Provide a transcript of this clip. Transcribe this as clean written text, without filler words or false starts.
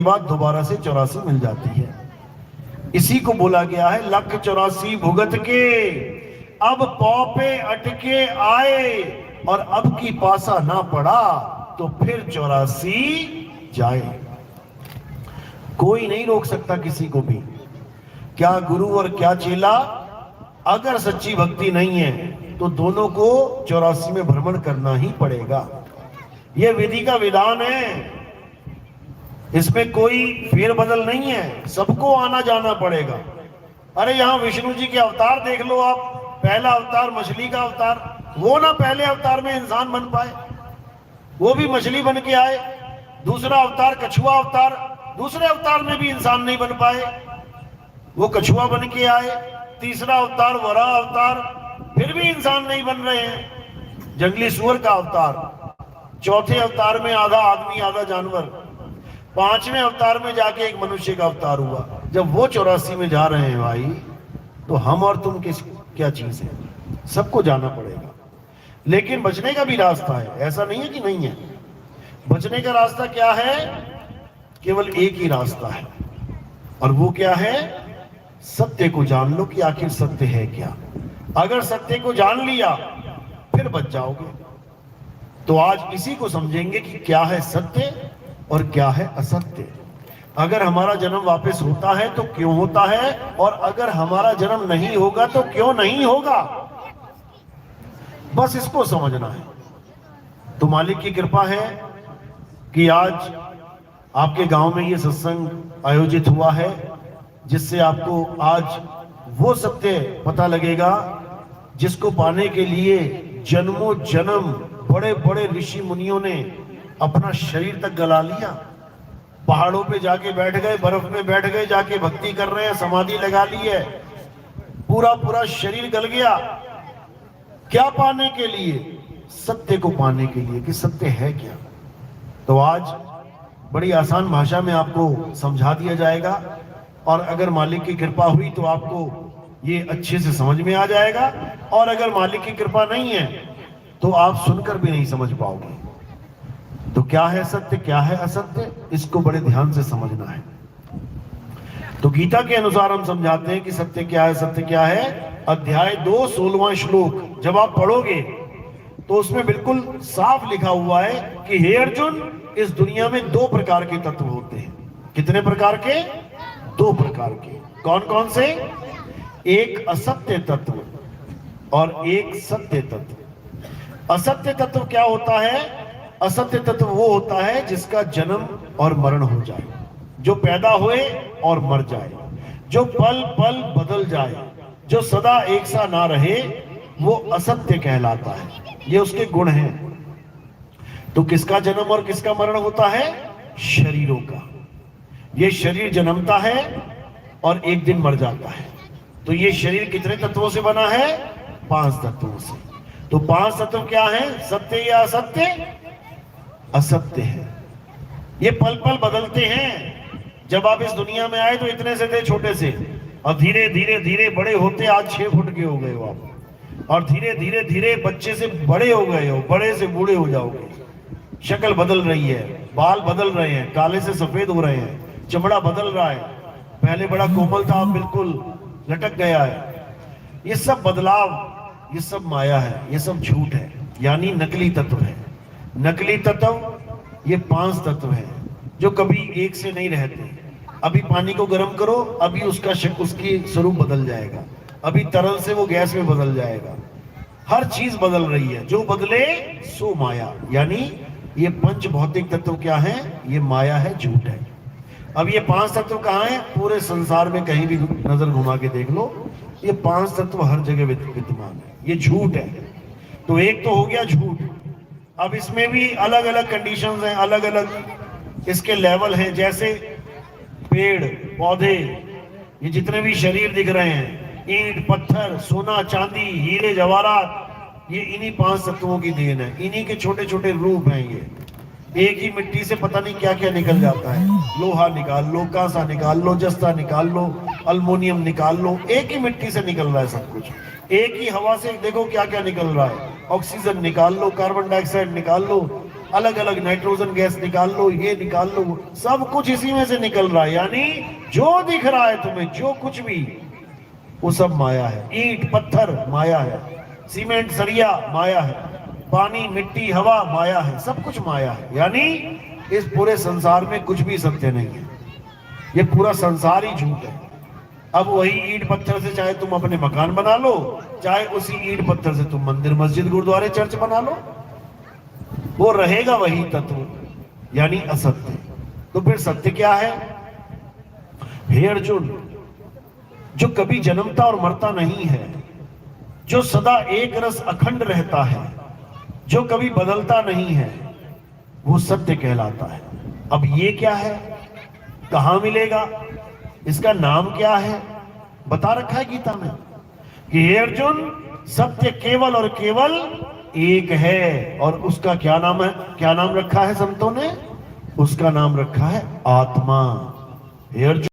बाद दोबारा से 84 मिल जाती है। इसी को बोला गया है लख 84 भुगत के अब पौ पे अटके आए, और अब की पासा ना पड़ा तो फिर 84 जाए। कोई नहीं रोक सकता किसी को भी, क्या गुरु और क्या चेला। अगर सच्ची भक्ति नहीं है तो दोनों को 84 में भ्रमण करना ही पड़ेगा। यह विधि का विधान है, इसमें कोई फेरबदल नहीं है, सबको आना जाना पड़ेगा। अरे यहां विष्णु जी के अवतार देख लो आप, पहला अवतार मछली का अवतार, वो ना पहले अवतार में इंसान बन पाए, वो भी मछली बन के आए। दूसरा अवतार कछुआ अवतार, दूसरे अवतार में भी इंसान नहीं बन पाए, वो कछुआ बन के आए। तीसरा अवतार वराह अवतार, फिर भी इंसान नहीं बन रहे हैं, जंगली सुअर का अवतार। चौथे अवतार में आधा आदमी आधा जानवर। पांचवें अवतार में जाके एक मनुष्य का अवतार हुआ। जब वो 84 में जा रहे हैं भाई, तो हम और तुम किस क्या चीज है, सबको जाना पड़ेगा। लेकिन बचने का भी रास्ता है, ऐसा नहीं है कि नहीं है। बचने का रास्ता क्या है? केवल एक ही रास्ता है, और वो क्या है? सत्य को जान लो कि आखिर सत्य है क्या। अगर सत्य को जान लिया फिर बच जाओगे। तो आज इसी को समझेंगे कि क्या है सत्य और क्या है असत्य। अगर हमारा जन्म वापस होता है तो क्यों होता है, और अगर हमारा जन्म नहीं होगा तो क्यों नहीं होगा। बस इसको समझना है। तो मालिक की कृपा है कि आज आपके गांव में ये सत्संग आयोजित हुआ है, जिससे आपको आज वो सत्य पता लगेगा जिसको पाने के लिए जन्मों जन्म बड़े बड़े ऋषि मुनियों ने अपना शरीर तक गला लिया। पहाड़ों पे जाके बैठ गए, बर्फ में बैठ गए, जाके भक्ति कर रहे हैं, समाधि लगा ली है, पूरा पूरा शरीर गल गया। क्या पाने के लिए? सत्य को पाने के लिए कि सत्य है क्या। तो आज बड़ी आसान भाषा में आपको समझा दिया जाएगा, और अगर मालिक की कृपा हुई तो आपको ये अच्छे से समझ में आ जाएगा, और अगर मालिक की कृपा नहीं है तो आप सुनकर भी नहीं समझ पाओगे। तो क्या है सत्य, क्या है असत्य, इसको बड़े ध्यान से समझना है। तो गीता के अनुसार हम समझाते हैं कि सत्य क्या है, सत्य क्या है। अध्याय 2 16वां श्लोक जब आप पढ़ोगे तो उसमें बिल्कुल साफ लिखा हुआ है कि हे अर्जुन, इस दुनिया में 2 प्रकार के तत्व होते हैं। कितने प्रकार के? 2 प्रकार के। कौन कौन से? एक असत्य तत्व और एक सत्य तत्व। असत्य तत्व क्या होता है? असत्य तत्व वो होता है जिसका जन्म और मरण हो जाए, जो पैदा हुए और मर जाए, जो पल पल बदल जाए, जो सदा एक सा ना रहे, वो असत्य कहलाता है। ये उसके गुण हैं। तो किसका जन्म और किसका मरण होता है? शरीरों का। ये शरीर जन्मता है और एक दिन मर जाता है। तो ये शरीर कितने तत्वों से बना है? 5 तत्वों से। तो 5 तत्व क्या है? सत्य या असत्य? असत्य है। ये पल पल बदलते हैं। जब आप इस दुनिया में आए तो इतने से थे, छोटे से, और धीरे धीरे धीरे बड़े होते आज 6 फुट के हो गए हो आप, और धीरे धीरे धीरे बच्चे से बड़े हो गए हो, बड़े से बूढ़े हो जाओगे। शक्ल बदल रही है, बाल बदल रहे हैं, काले से सफेद हो रहे हैं, चमड़ा बदल रहा है। पहले बड़ा कोमल था, अब बिल्कुल लटक गया है। ये सब बदलाव, ये सब माया है, ये सब झूठ है, यानी नकली तत्व है। नकली तत्व ये 5 तत्व है जो कभी एक से नहीं रहते। अभी पानी को गर्म करो, अभी उसकी स्वरूप बदल जाएगा, अभी तरल से वो गैस में बदल जाएगा। हर चीज बदल रही है। जो बदले सो माया, यानी ये पंच भौतिक तत्व क्या है? ये माया है, झूठ है। अब ये 5 तत्व कहाँ हैं? पूरे संसार में कहीं भी नजर घुमा के देख लो, ये 5 तत्व हर जगह विद्यमान है। ये झूठ है। तो एक तो हो गया झूठ। अब इसमें भी अलग अलग कंडीशंस हैं, अलग अलग इसके लेवल हैं। जैसे पेड़ पौधे, ये जितने भी शरीर दिख रहे हैं, ईंट पत्थर सोना चांदी हीरे जवाहरात, ये इन्हीं 5 तत्वों की देन है। इन्हीं के छोटे छोटे रूप हैं। ये एक ही मिट्टी से पता नहीं क्या क्या निकल जाता है। लोहा निकाल लो, कांसा निकाल लो, जस्ता निकाल लो, अल्मोनियम निकाल लो, एक ही मिट्टी से निकल रहा है सब कुछ। एक ही हवा से देखो क्या क्या निकल रहा है। ऑक्सीजन निकाल लो, कार्बन डाइऑक्साइड निकाल लो, अलग अलग नाइट्रोजन गैस निकाल लो, ये निकाल लो, सब कुछ इसी में से निकल रहा है। यानी जो दिख रहा है तुम्हें, जो कुछ भी, वो सब माया है। ईंट पत्थर माया है, सीमेंट सरिया माया है, पानी मिट्टी हवा माया है, सब कुछ माया है। यानी इस पूरे संसार में कुछ भी सत्य नहीं है, ये पूरा संसार ही झूठ है। अब वही ईंट पत्थर से चाहे तुम अपने मकान बना लो, चाहे उसी ईंट पत्थर से तुम मंदिर मस्जिद गुरुद्वारे चर्च बना लो, वो रहेगा वही तत्व, यानी असत्य। तो फिर सत्य क्या है? हे अर्जुन, जो कभी जन्मता और मरता नहीं है, जो सदा एक रस अखंड रहता है, जो कभी बदलता नहीं है, वो सत्य कहलाता है। अब ये क्या है, कहां मिलेगा, इसका नाम क्या है? बता रखा है गीता में कि हे अर्जुन, सत्य केवल और केवल एक है, और उसका क्या नाम है? क्या नाम रखा है संतों ने? उसका नाम रखा है आत्मा। हे अर्जुन,